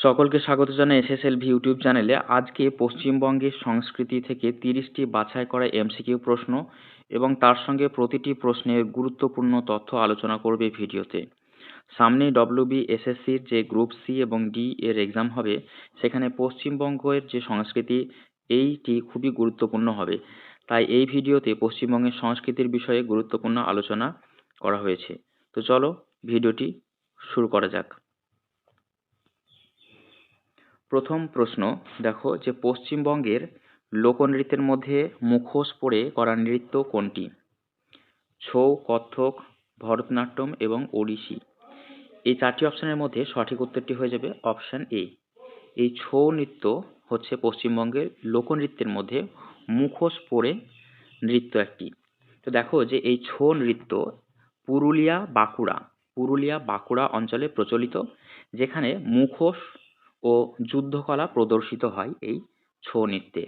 সকলকে স্বাগত জানাই এসএসএলভি ইউটিউব চ্যানেলে। আজকে পশ্চিমবঙ্গের সংস্কৃতি থেকে 30টি বাছাই করা এমসিকিউ প্রশ্ন এবং তার সঙ্গে প্রতিটি প্রশ্নের গুরুত্বপূর্ণ তথ্য আলোচনা করবে এই ভিডিওতে। সামনেই ডব্লিউবি এসএসসির যে গ্রুপ সি এবং ডি এর এক্সাম হবে, সেখানে পশ্চিমবঙ্গের যে সংস্কৃতি এইটি খুবই গুরুত্বপূর্ণ হবে। তাই এই ভিডিওতে পশ্চিমবঙ্গের সংস্কৃতির বিষয়ে গুরুত্বপূর্ণ আলোচনা করা হয়েছে। তো চলো ভিডিওটি শুরু করা যাক। প্রথম প্রশ্ন দেখো যে পশ্চিমবঙ্গের লোকনৃত্যের মধ্যে মুখোশ পরে করা নৃত্য কোনটি? ছৌ, কত্থক, ভরতনাট্যম এবং ওড়িশি। এই চারটি অপশনের মধ্যে সঠিক উত্তরটি হয়ে যাবে অপশন এ। এই ছৌ নৃত্য হচ্ছে পশ্চিমবঙ্গের লোকনৃত্যের মধ্যে মুখোশ পরে নৃত্য একটি। তো দেখো যে এই ছৌ নৃত্য পুরুলিয়া বাঁকুড়া অঞ্চলে প্রচলিত, যেখানে মুখোশ ও যুদ্ধকলা প্রদর্শিত হয় এই ছৌ নৃত্যে।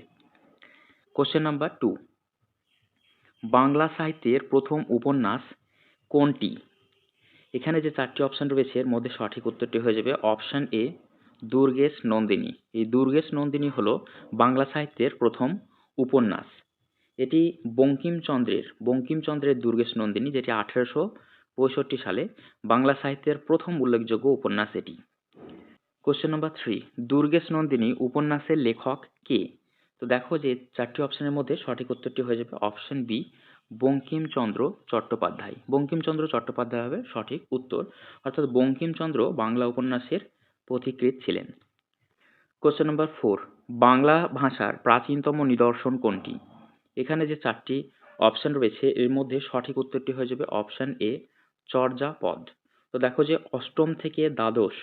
কোশ্চেন নাম্বার 2, বাংলা সাহিত্যের প্রথম উপন্যাস কোনটি? এখানে যে চারটি অপশন রয়েছে এর মধ্যে সঠিক উত্তরটি হয়ে যাবে অপশন এ, দুর্গেশ নন্দিনী। এই দুর্গেশ নন্দিনী হলো বাংলা সাহিত্যের প্রথম উপন্যাস। এটি বঙ্কিমচন্দ্রের দুর্গেশ নন্দিনী, যেটি 1865 সালে বাংলা সাহিত্যের প্রথম উল্লেখযোগ্য উপন্যাস এটি। কোশ্চেন নাম্বার 3, দুর্গেশ নন্দিনী উপন্যাসের লেখক কে? তো দেখো যে চারটি অপশনের মধ্যে সঠিক উত্তরটি হয়ে যাবে অপশন বি, বঙ্কিমচন্দ্র চট্টোপাধ্যায়। বঙ্কিমচন্দ্র চট্টোপাধ্যায় হবে সঠিক উত্তর, অর্থাৎ বঙ্কিমচন্দ্র বাংলা উপন্যাসের পথিকৃৎ ছিলেন। কোশ্চেন নাম্বার 4, বাংলা ভাষার প্রাচীনতম নিদর্শন কোনটি? এখানে যে চারটি অপশন রয়েছে এর মধ্যে সঠিক উত্তরটি হয়ে যাবে অপশন এ, চর্যাপদ। তো দেখো যে অষ্টম থেকে দ্বাদশ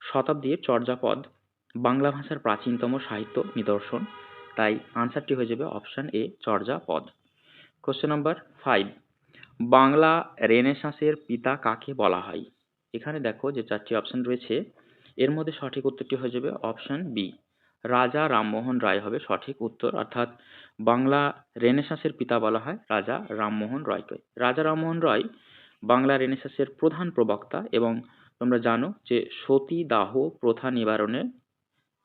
শতাব্দীর চর্যাপদ বাংলা ভাষার প্রাচীনতম সাহিত্য নিদর্শন, তাই আনসারটি হয়ে যাবে option A, Charyapada. Question number 5, Bangla রেনেসাঁসের পিতা কাকে বলা হয়? এখানে দেখো যে চারটি অপশন রয়েছে এর মধ্যে সঠিক উত্তরটি হয়ে যাবে অপশন বি, রাজা রামমোহন রায় হবে সঠিক উত্তর, অর্থাৎ বাংলা রেনেসাঁসের পিতা বলা হয় রাজা রামমোহন রায়কে। রাজা রামমোহন রায় বাংলা রেনেসাঁসের প্রধান প্রবক্তা, এবং তোমরা জানো যে সতীদাহ প্রথা নিবারণে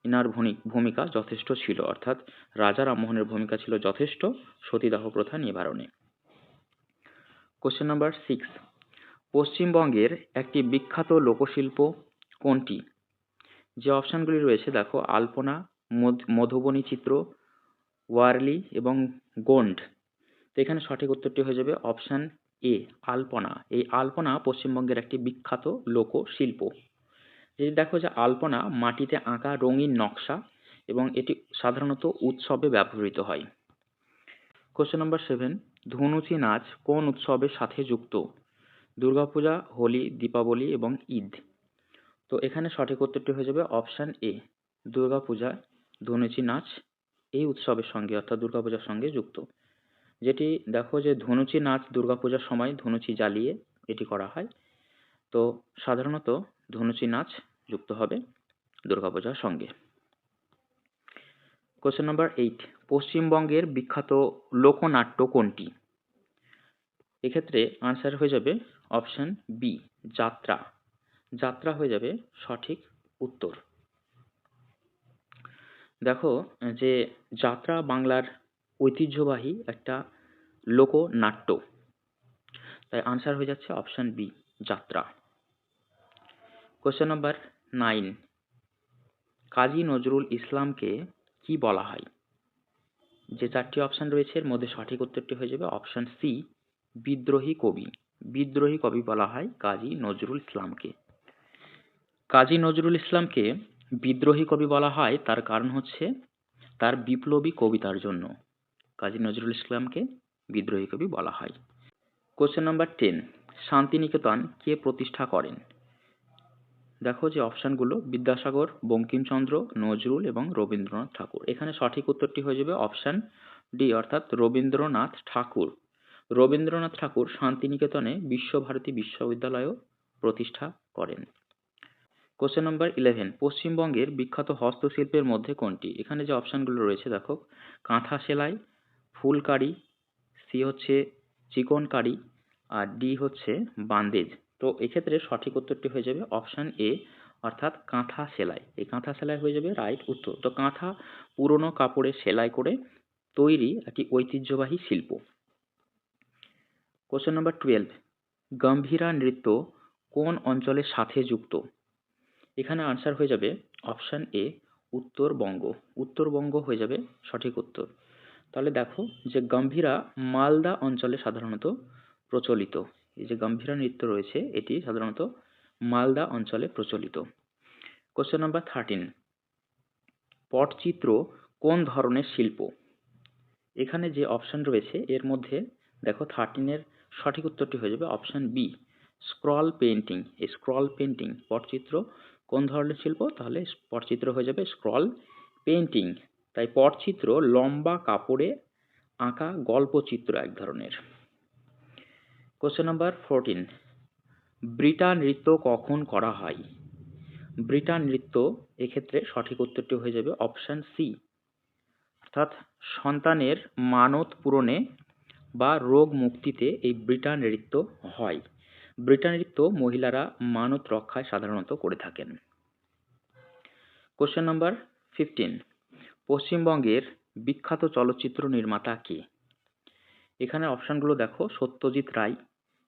ইনার ভূমিকা যথেষ্ট ছিল, অর্থাৎ রাজা রামমোহনের ভূমিকা ছিল যথেষ্ট সতীদাহ প্রথা নিবারণে। কোশ্চেন নাম্বার 6, পশ্চিমবঙ্গের একটি বিখ্যাত লোকশিল্প কোনটি? যে অপশনগুলি রয়েছে দেখো আলপনা, মধুবনী চিত্র, ওয়ারলি এবং গোন্ড। তো এখানে সঠিক উত্তরটি হয়ে যাবে অপশন এ, আলপনা। এই আলপনা পশ্চিমবঙ্গের একটি বিখ্যাত লোকশিল্প। এই দেখো যে আলপনা মাটিতে আঁকা রঙিন নকশা, এবং এটি সাধারণত উৎসবে ব্যবহৃত হয়। কোশ্চেন নাম্বার 7, ধুনুচি নাচ কোন উৎসবের সাথে যুক্ত? দুর্গাপূজা, হোলি, দীপাবলি এবং ঈদ। তো এখানে সঠিক উত্তরটি হয়ে যাবে অপশন এ, দুর্গাপূজা ধুনুচি নাচ এই উৎসবের সঙ্গে, অর্থাৎ দুর্গাপূজার সঙ্গে যুক্ত। যেটি দেখো যে ধুনুচি নাচ দুর্গাপূজার সময় ধুনুচি জ্বালিয়ে এটি করা হয়। তো সাধারণত ধুনুচি নাচ যুক্ত হবে দুর্গাপূজার সঙ্গে। কোশ্চেন নাম্বার 8, পশ্চিমবঙ্গের বিখ্যাত লোকনাট্য কোনটি? এক্ষেত্রে আনসার হয়ে যাবে অপশন বি, যাত্রা। যাত্রা হয়ে যাবে সঠিক উত্তর। দেখো যে যাত্রা বাংলার ঐতিহ্যবাহী একটা লোকনাট্য, তাই আনসার হয়ে যাচ্ছে অপশন বি, যাত্রা। কোশ্চেন নাম্বার 9, কাজী নজরুল ইসলামকে কি বলা হয়? যে চারটি অপশন রয়েছে এর মধ্যে সঠিক উত্তরটি হয়ে যাবে অপশন সি, বিদ্রোহী কবি। বিদ্রোহী কবি বলা হয় কাজী নজরুল ইসলামকে। কাজী নজরুল ইসলামকে বিদ্রোহী কবি বলা হয় তার কারণ হচ্ছে তার বিপ্লবী কবিতার জন্য কাজী নজরুল ইসলামকে বিদ্রোহী কবি বলা হয়। কোশ্চেন নাম্বার 10, শান্তিনিকেতন কে প্রতিষ্ঠা করেন? দেখো যে অপশনগুলো বিদ্যাসাগর, বঙ্কিমচন্দ্র, নজরুল এবং রবীন্দ্রনাথ ঠাকুর। এখানে সঠিক উত্তরটি হয়ে যাবে অপশন ডি, অর্থাৎ রবীন্দ্রনাথ ঠাকুর। রবীন্দ্রনাথ ঠাকুর শান্তিনিকেতনে বিশ্বভারতী বিশ্ববিদ্যালয়ও প্রতিষ্ঠা করেন। কোশ্চেন নাম্বার 11, পশ্চিমবঙ্গের বিখ্যাত হস্তশিল্পের মধ্যে কোনটি? এখানে যে অপশনগুলো রয়েছে দেখো কাঁথা সেলাই, ফুলকারি, সি হচ্ছে চিকনকারি, আর ডি হচ্ছে বান্দেজ। তো এক্ষেত্রে সঠিক উত্তরটি হয়ে যাবে অপশন এ, অর্থাৎ কাঁথা সেলাই। এই কাঁথা সেলাই হয়ে যাবে রাইট উত্তর। তো কাঁথা পুরনো কাপড়ে সেলাই করে তৈরি একটি ঐতিহ্যবাহী শিল্প। কোশ্চেন নাম্বার 12, গম্ভীরা নৃত্য কোন অঞ্চলের সাথে যুক্ত? এখানে আনসার হয়ে যাবে অপশন এ উত্তরবঙ্গ। উত্তরবঙ্গ হয়ে যাবে সঠিক উত্তর। তাহলে দেখো যে গম্ভীরা মালদা অঞ্চলে সাধারণত প্রচলিত। এই যে গম্ভীরা নৃত্য রয়েছে এটি সাধারণত মালদা অঞ্চলে প্রচলিত। কোশ্চেন নাম্বার 13, পটচিত্র কোন ধরনের শিল্প? এখানে যে অপশন রয়েছে এর মধ্যে দেখো 13-এর সঠিক উত্তরটি হয়ে যাবে অপশন বি স্ক্রল পেইন্টিং। এই স্ক্রল পেইন্টিং পটচিত্র কোন ধরনের শিল্প? তাহলে পটচিত্র হয়ে যাবে স্ক্রল পেইন্টিং। তাই পটচিত্র লম্বা কাপড়ে আঁকা গল্পচিত্র এক ধরনের। কোশ্চেন নাম্বার 14, ব্রিটা নৃত্য কখন করা হয়? ব্রিটা নৃত্য এক্ষেত্রে সঠিক উত্তরটি হয়ে যাবে অপশন সি, অর্থাৎ সন্তানের মানত পূরণে বা রোগ মুক্তিতে এই ব্রিটা নৃত্য হয়। ব্রিটা নৃত্য মহিলারা মানত রক্ষায় সাধারণত করে থাকেন। কোশ্চেন নাম্বার 15, পশ্চিমবঙ্গের বিখ্যাত চলচ্চিত্র নির্মাতা কে? এখানে অপশনগুলো দেখো সত্যজিৎ রায়,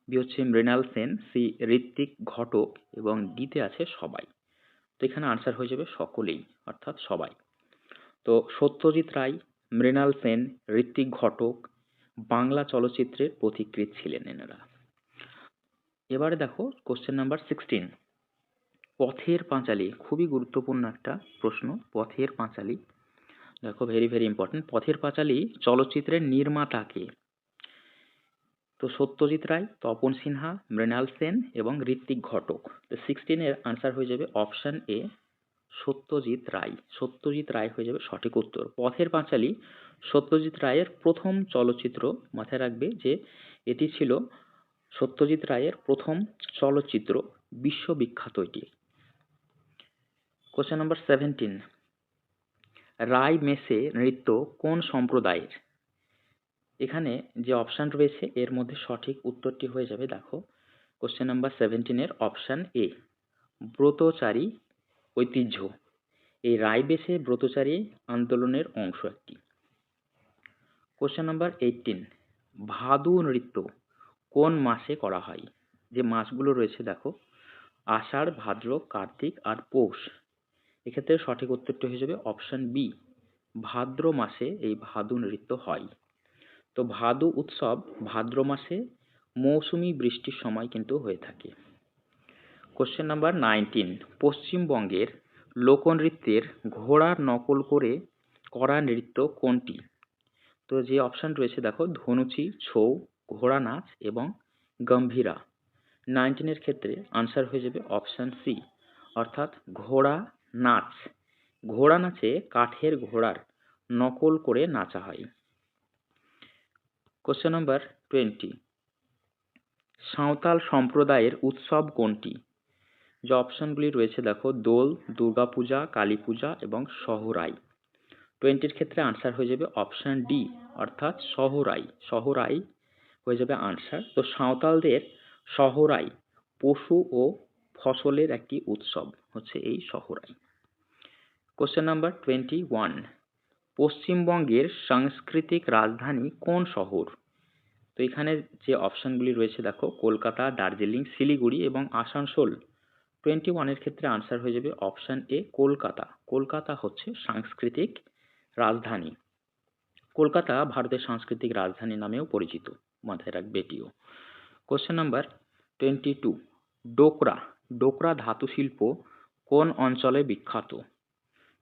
বি হচ্ছে মৃণাল সেন, সি ঋত্বিক ঘটক এবং ডিতে আছে সবাই। তো এখানে আনসার হয়ে যাবে সকলেই, অর্থাৎ সবাই। তো সত্যজিৎ রায়, মৃণাল সেন, ঋত্বিক ঘটক বাংলা চলচ্চিত্রের পথিকৃৎ ছিলেন এনারা। এবারে দেখো কোশ্চেন নাম্বার 16, পথের পাঁচালী খুবই গুরুত্বপূর্ণ একটা প্রশ্ন। পথের পাঁচালী দেখো very very important. Pather Panchali চলচ্চিত্রের নির্মাতা কে? তো সত্যজিৎ রায়, তপন সিনহা, মৃণাল সেন এবং ঋত্বিক ঘটক। তো 16-এর আনসার হয়ে যাবে অপশন এ সত্যজিৎ রায়। সত্যজিৎ রায় হয়ে যাবে সঠিক উত্তর। পথের পাঁচালী সত্যজিৎ রায়ের প্রথম চলচ্চিত্র। মাথায় রাখবে যে এটি ছিল সত্যজিৎ রায়ের প্রথম চলচ্চিত্র, বিশ্ববিখ্যাত এটি। কোশ্চেন নাম্বার 17, রাই মেসে নৃত্য কোন সম্প্রদায়ের? এখানে যে অপশন রয়েছে এর মধ্যে সঠিক উত্তরটি হয়ে যাবে দেখো কোশ্চেন নাম্বার 17-এর অপশন এ ব্রতচারী ঐতিহ্য। এই রাইবেশে ব্রতচারী আন্দোলনের অংশ একটি। কোশ্চেন নাম্বার 18, ভাদু নৃত্য কোন মাসে করা হয়? যে মাসগুলো রয়েছে দেখো আষাঢ়, ভাদ্র, কার্তিক আর পৌষ। এক্ষেত্রে সঠিক উত্তরটি হয়ে যাবে অপশন বি ভাদ্র মাসে এই ভাদু নৃত্য হয়। তো ভাদু উৎসব ভাদ্র মাসে মৌসুমী বৃষ্টির সময় কিন্তু হয়ে থাকে। কোশ্চেন নাম্বার 19, পশ্চিমবঙ্গের লোকনৃত্যের ঘোড়ার নকল করে করা নৃত্য কোনটি? তো যে অপশন রয়েছে দেখো ধনুচি, ছৌ, ঘোড়া নাচ এবং গম্ভীরা। 19-এর ক্ষেত্রে আনসার হয়ে যাবে অপশন সি, অর্থাৎ ঘোড়া নাচ। ঘোড়া নাচে কাঠের ঘোড়ার নকল করে নাচা হয়। কোশ্চেন নাম্বার 20, সাঁওতাল সম্প্রদায়ের উৎসব কোনটি? যে অপশনগুলি রয়েছে দেখো দোল, দুর্গাপূজা, কালী পূজা এবং সহরাই। 20-এর ক্ষেত্রে আনসার হয়ে যাবে অপশন ডি, অর্থাৎ সহরাই। সহরাই হয়ে যাবে আনসার। তো সাঁওতালদের সহরাই পশু ও ফসলের একটি উৎসব হচ্ছে এই সহরাই। কোশ্চেন নাম্বার 21, পশ্চিমবঙ্গের সাংস্কৃতিক রাজধানী কোন শহর? তো এখানে যে অপশনগুলি রয়েছে দেখো কলকাতা, দার্জিলিং, শিলিগুড়ি এবং আসানসোল। 21-এর ক্ষেত্রে আনসার হয়ে যাবে অপশন এ কলকাতা। কলকাতা হচ্ছে সাংস্কৃতিক রাজধানী। কলকাতা ভারতের সাংস্কৃতিক রাজধানী নামেও পরিচিত, মাথায় রাখবে এটিও। কোশ্চেন নাম্বার 22, ডোকরা ডোকরা ধাতু শিল্প কোন অঞ্চলে বিখ্যাত?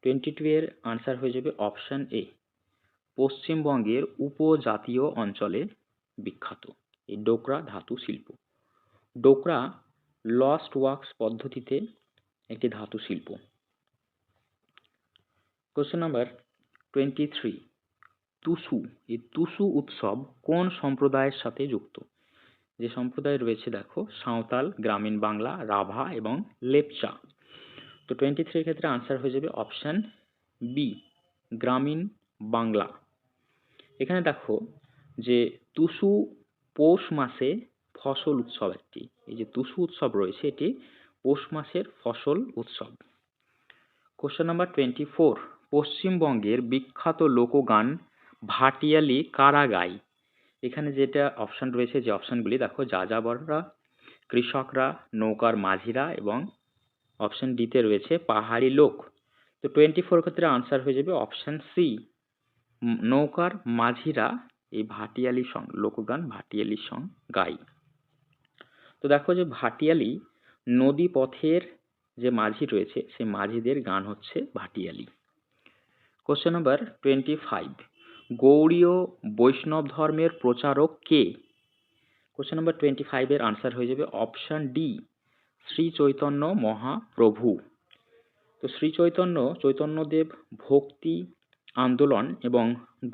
22-এর আনসার হয়ে যাবে অপশন এ পশ্চিমবঙ্গের উপজাতীয় অঞ্চলে বিখ্যাত এই ডোকরা ধাতু শিল্প। ডোকরা লস্ট ওয়াক্স পদ্ধতিতে একটি ধাতু শিল্প। কোশ্চেন নাম্বার 23, টুসু এই টুসু উৎসব কোন সম্প্রদায়ের সাথে যুক্ত? যে সম্প্রদায় রয়েছে দেখো সাঁওতাল, গ্রামীণ বাংলা, রাভা এবং লেপচা। তো 23-এর ক্ষেত্রে আনসার হয়ে যাবে অপশন বি গ্রামীণ বাংলা। এখানে দেখো যে টুসু পৌষ মাসে ফসল উৎসব একটি। এই যে টুসু উৎসব রয়েছে এটি পৌষ মাসের ফসল উৎসব। কোশ্চেন নাম্বার 24, পশ্চিমবঙ্গের বিখ্যাত লোকগান ভাটিয়ালি কারা গায়? এখানে যেটা অপশন রয়েছে, যে অপশনগুলি দেখো, যাযাবররা, কৃষকরা, নৌকার মাঝিরা এবং অপশন ডিতে রয়েছে পাহাড়ি লোক। তো 24 ক্ষেত্রে আনসার হয়ে যাবে অপশন সি, নৌকার মাঝিরা এই ভাটিয়ালি সং, লোকগান ভাটিয়ালি সং গায়। তো দেখো যে ভাটিয়ালি নদী পথের যে মাঝি রয়েছে সেই মাঝিদের গান হচ্ছে ভাটিয়ালি। কোশ্চেন নাম্বার 25, গৌড়ীয় বৈষ্ণব ধর্মের প্রচারক কে? কোশ্চেন নাম্বার 25 এর আনসার হয়ে যাবে অপশন ডি, শ্রী চৈতন্য মহাপ্রভু। তো শ্রী চৈতন্যদেব ভক্তি আন্দোলন এবং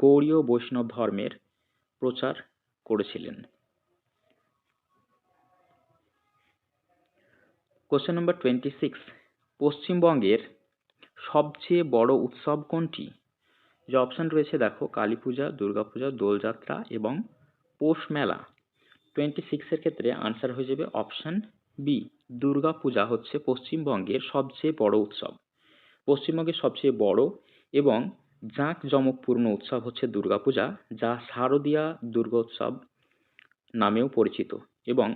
গৌড়ীয় বৈষ্ণব ধর্মের প্রচার করেছিলেন। কোশ্চেন নাম্বার 26, পশ্চিমবঙ্গের সবচেয়ে বড় উৎসব কোনটি? যে অপশন রয়েছে দেখো, কালী পূজা, দুর্গা পূজা, দোলযাত্রা এবং পৌষ মেলা। 26 এর ক্ষেত্রে আনসার হয়ে যাবে অপশন বি, দুর্গা পূজা হচ্ছে পশ্চিমবঙ্গের সবচেয়ে বড় উৎসব। পশ্চিমবঙ্গের সবচেয়ে বড় এবং জাঁকজমকপূর্ণ উৎসব হচ্ছে দুর্গা পূজা, যা শারদীয়া দুর্গোৎসব নামেও পরিচিত এবং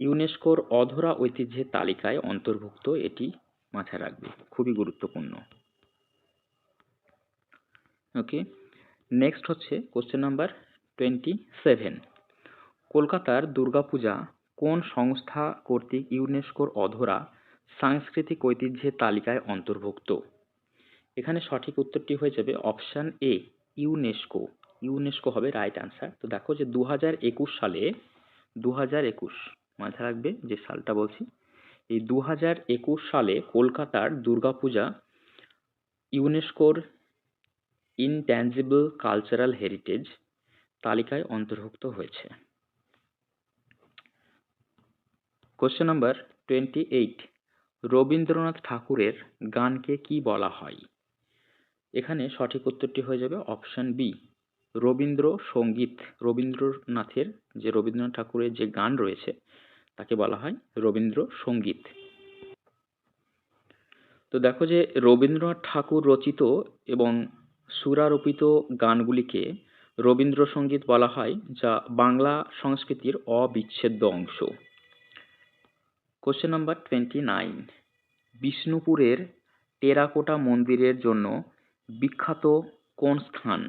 ইউনেস্কোর অধরা ঐতিহ্যের তালিকায় অন্তর্ভুক্ত। এটি মাথায় রাখবে, খুবই গুরুত্বপূর্ণ। ওকে, নেক্সট হচ্ছে কোশ্চেন নাম্বার 27, কলকাতার দুর্গাপূজা কোন সংস্থা কর্তৃক ইউনেস্কোর অধরা সাংস্কৃতিক ঐতিহ্যের তালিকায় অন্তর্ভুক্ত? এখানে সঠিক উত্তরটি হয়ে যাবে অপশন এ, ইউনেস্কো। ইউনেস্কো হবে রাইট আনসার। তো দেখো যে 2021 সালে, 2021 মাথায় রাখবে যে সালটা বলছি, এই 2021 সালে কলকাতার দুর্গাপূজা ইউনেস্কোর ইনট্যাঞ্জিবল কালচারাল হেরিটেজ তালিকায় অন্তর্ভুক্ত হয়েছে। কোশ্চেন নাম্বার 28, রবীন্দ্রনাথ ঠাকুরের গানকে কি বলা হয়? এখানে সঠিক উত্তরটি হয়ে যাবে অপশন বি, রবীন্দ্রসঙ্গীত। রবীন্দ্রনাথের যে রবীন্দ্রনাথ ঠাকুরের যে গান রয়েছে তাকে বলা হয় রবীন্দ্রসঙ্গীত। তো দেখো যে রবীন্দ্রনাথ ঠাকুর রচিত এবং সুরারোপিত গানগুলিকে রবীন্দ্রসঙ্গীত বলা হয়, যা বাংলা সংস্কৃতির অবিচ্ছেদ্য অংশ। কোশ্চেন নাম্বার 29, বিষ্ণুপুরের টেরাকোটা মন্দিরের জন্য বিখ্যাত কোন স্থান?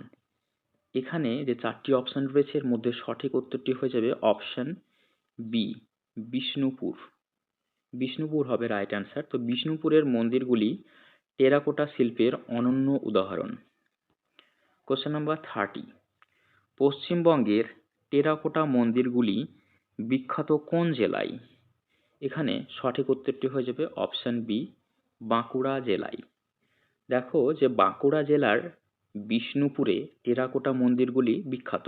এখানে যে চারটি অপশন রয়েছে এর মধ্যে সঠিক উত্তরটি হয়ে যাবে অপশন বি, বিষ্ণুপুর। বিষ্ণুপুর হবে রাইট অ্যান্সার। তো বিষ্ণুপুরের মন্দিরগুলি টেরাকোটা শিল্পের অনন্য উদাহরণ। কোশ্চেন নাম্বার 30, পশ্চিমবঙ্গের টেরাকোটা মন্দিরগুলি বিখ্যাত কোন জেলায়? এখানে সঠিক উত্তরটি হয়ে যাবে অপশন বি, বাঁকুড়া জেলায়। দেখো যে বাঁকুড়া জেলার বিষ্ণুপুরে টেরাকোটা মন্দিরগুলি বিখ্যাত,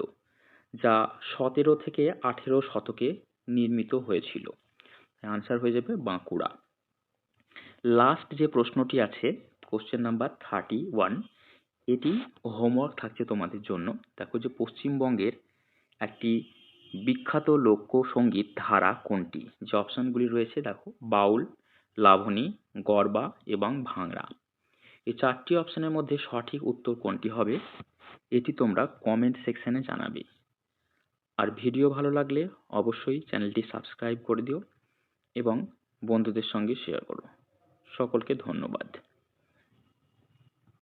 যা 17 থেকে 18 শতকে নির্মিত হয়েছিল। আনসার হয়ে যাবে বাঁকুড়া। লাস্ট যে প্রশ্নটি আছে কোশ্চেন নাম্বার 31, এটি হোমওয়ার্ক থাকছে তোমাদের জন্য। দেখো যে পশ্চিমবঙ্গের একটি বিখ্যাত লোকসঙ্গীত ধারা কোনটি? যে অপশনগুলি রয়েছে দেখো, বাউল, লাবণী, গরবা এবং ভাংড়া। এই চারটি অপশনের মধ্যে সঠিক উত্তর কোনটি হবে এটি তোমরা কমেন্ট সেকশনে জানাবে। আর ভিডিও ভালো লাগলে অবশ্যই চ্যানেলটি সাবস্ক্রাইব করে দিও এবং বন্ধুদের সঙ্গে শেয়ার করো। সকলকে ধন্যবাদ।